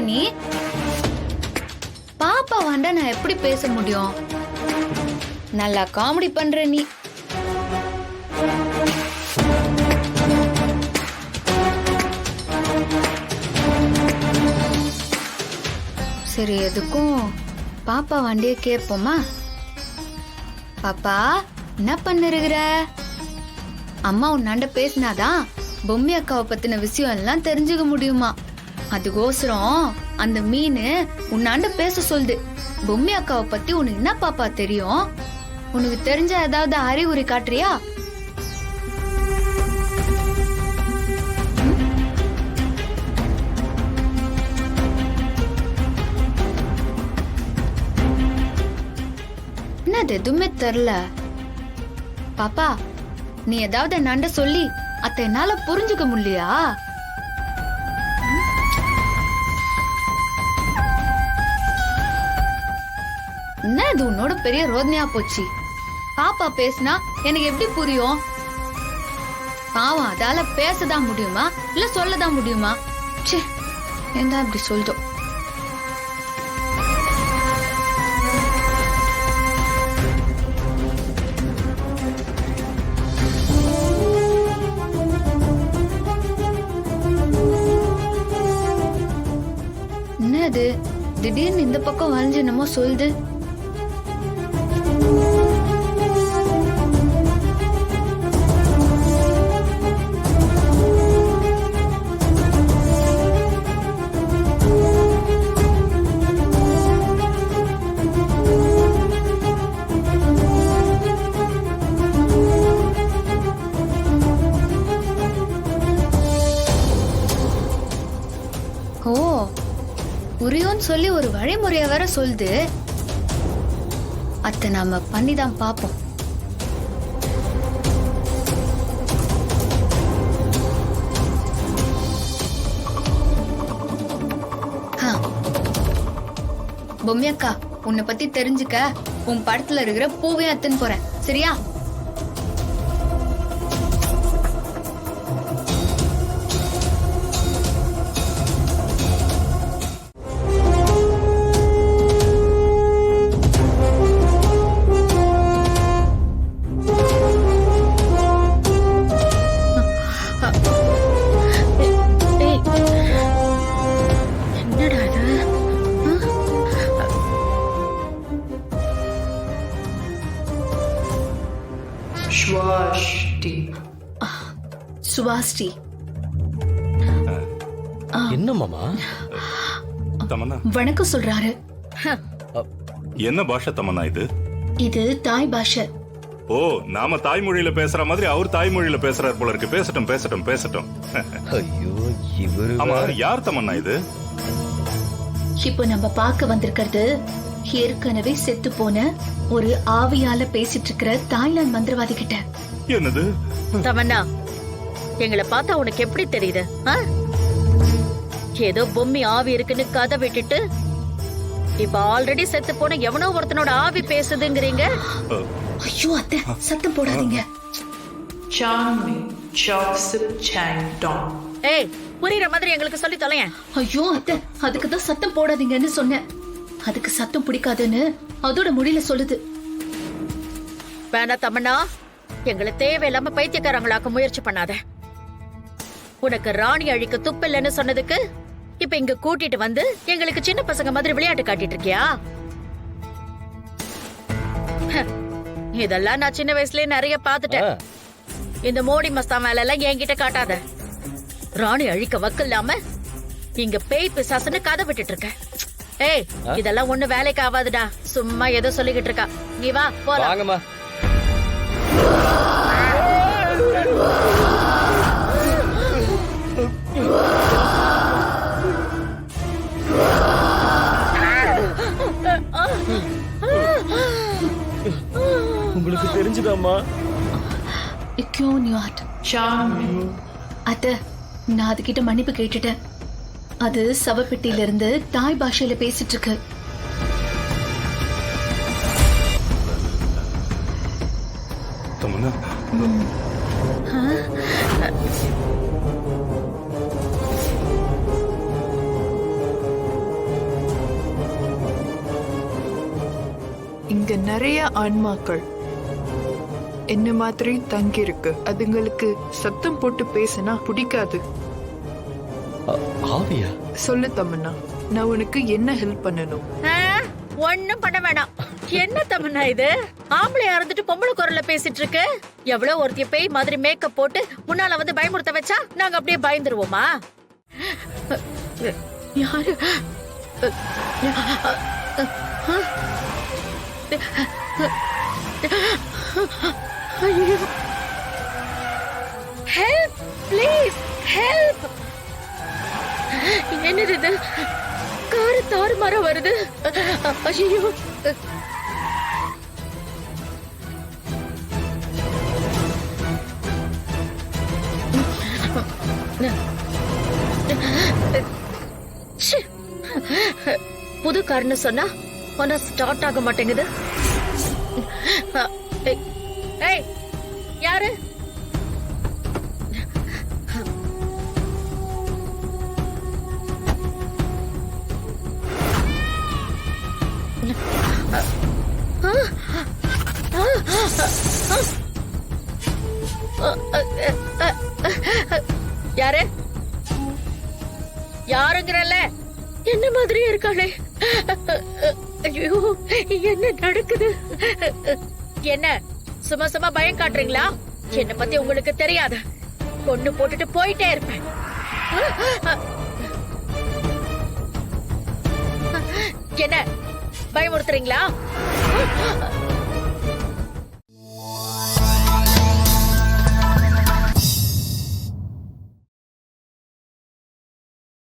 நீ? பாப்பா வாண்டா நான் எப்படி பேச முடியும்? நல்லா காமெடி பண்ற நீ. சரி, எதுக்கும் பாப்பா வண்டிய கேட்போமா? பாப்பா, என்ன பண்ணிருக்கிற? அம்மா உன்னாண்ட பேசினாதான் பொம்மி அக்காவை பத்தின விஷயம் எல்லாம் தெரிஞ்சுக்க முடியுமா? அதுக்கோசரம் அந்த மீன் உன்னாண்ட பேச சொல்லுது. பொம்மி அக்காவை பத்தி உனக்கு என்ன பாப்பா தெரியும்? உனக்கு தெரிஞ்ச ஏதாவது அறிகுறி காட்டுறியா? என்னது எதுவுமே தெரியல. பாப்பா, நீ ஏதாவது என்னாண்ட சொல்லி அத்தை என்னால புரிஞ்சுக்க முடியலையா? என்ன இது உன்னோட பெரிய ரோதனையா போச்சு? பாப்பா பேசினா எனக்கு எப்படி புரியும்? பாவம், அதால பேசதான் முடியுமா இல்ல சொல்லதான் முடியுமா? ச்சே, ஏன்டா இப்படி சொல்றோம்? என்னது திடீர்னு இந்த பக்கம் வளைஞ்சு என்னமோ சொல்லுது? ஓ, புரியும்னு சொல்லி ஒரு வழிமுறைய வேற சொல்லுது. அத்தை நாம பண்ணிதான் பாப்போம். பொம்மி அக்கா, உன்னை பத்தி தெரிஞ்சுக்க உன் படத்துல இருக்கிற பூவையும் அத்துன்னு போறேன், சரியா? சுவாஸ்டி. என்ன மாமா? தமன்னா வணக்கம் சொல்றாரு. என்ன பாஷை தமன்னா இது? இது தாய் பாஷை. ஓ, நாம தாய்மொழியில பேசுற மாதிரி அவர் தாய்மொழியில பேசுறாரு போல இருக்கு. பேசட்டும் பேசட்டும் பேசட்டும். ஐயோ, இவரு ஆமா, யார் தமன்னா இது? இப்போ நம்ம பார்க்க வந்திருக்கிறது ஏற்கனவே செத்து போன ஒரு ஆவியால பேசிட்டு இருக்கிற தாய்லாந்து மந்திரவாதி கிட்ட. என்னது தமன்னா, எங்களை பார்த்தா உனக்கு எப்படி தெரியுது? ஏதோ பொம்மி ஆவி இருக்குன்னு கதை விட்டுட்டு இப்ப ஆல்ரெடி செத்து போன எவனோ ஒருத்தனோட ஆவி பேசுதுங்கிறீங்க. ஐயோ அத்தை, சத்தம் போடாதீங்க. ஏய், புரியுற மாதிரி எங்களுக்கு சொல்லி தொலையேன். ஐயோ அத்தை, அதுக்கு தான் சத்தம் போடாதீங்கன்னு சொன்னேன். அதுக்கு சத்தம் பிடிக்காதுன்னு அதோட மொழியில சொல்லுது. வேணா தமன்னா, எங்களை தேவையில்லாம பைத்தியக்காரங்களாக்க முயற்சி பண்ணாத. உனக்கு ராணி அழிக்க துப்பில்லைன்னு சொன்னதுக்கு இப்ப இங்க கூட்டிட்டு வந்து எங்களுக்கு சின்ன பசங்க மாதிரி விளையாட்டு காட்டிட்டு இருக்கியா? இதெல்லாம் நான் சின்ன வயசுலயே நிறைய பாத்துட்டேன். இந்த மோடி மஸ்தான் வேலை எல்லாம் என்கிட்ட காட்டாத. ராணி அழிக்க வக்கு இல்லாம இங்க பேய் பிசாசுன்னு கதை விட்டுட்டு இருக்க. ஏய், இதெல்லாம் ஒண்ணு வேலைக்கு ஆகாதுடா. சும்மா ஏதோ சொல்லிக்கிட்டு இருக்கா. நீ வா போலாம். உங்களுக்கு தெரிஞ்சுதாம்மா? அத்தை, நான் அதுகிட்ட மன்னிப்பு கேட்டுட்டேன். அது சவப்பெட்டியில இருந்து தாய் பாஷையில பேசிட்டு இருக்கு. தமன்னா, இங்க நிறைய ஆன்மாக்கள் என்ன மாதிரி தங்கி இருக்கு. அதுங்களுக்கு சத்தம் போட்டு பேசினா பிடிக்காது. ஆவியா? சொல்லு தமன்னா, நான் உனக்கு என்ன ஹெல்ப் பண்ணணும்? ஒண்ணும் பண்ண வேணாம். என்ன தமன்னா இது? ஆம்பளையா இருந்துட்டு பொம்பளை குரல்ல பேசிட்டு இருக்கு. எவ்வளவு ஒருத்திய பேய் மாதிரி மேக்கப் போட்டு முன்னால வந்து பயமுறுத்த வச்சா நாங்க அப்படியே பயந்துருவோமா? யாரு? ஐயோ! Help please, help! என்னது இது? காரு தாறுமாறா வருது. ஐயோ! ச்சே! புது கார்னு சொன்னா ஆனா ஸ்டார்ட் ஆக மாட்டேங்குது. ஏய், யாரு? யாரு? யாருங்கிறல்ல? என்ன மாதிரியே இருக்காளே. ஐயோ, என்ன நடக்குது? என்ன சும்மா சும்மா பயம் காட்டுறீங்களா? என்ன பத்தி உங்களுக்கு தெரியாது. கொண்டு போட்டுட்டு போயிட்டே இருப்பேன். என்ன பயமுறுத்துறீங்களா?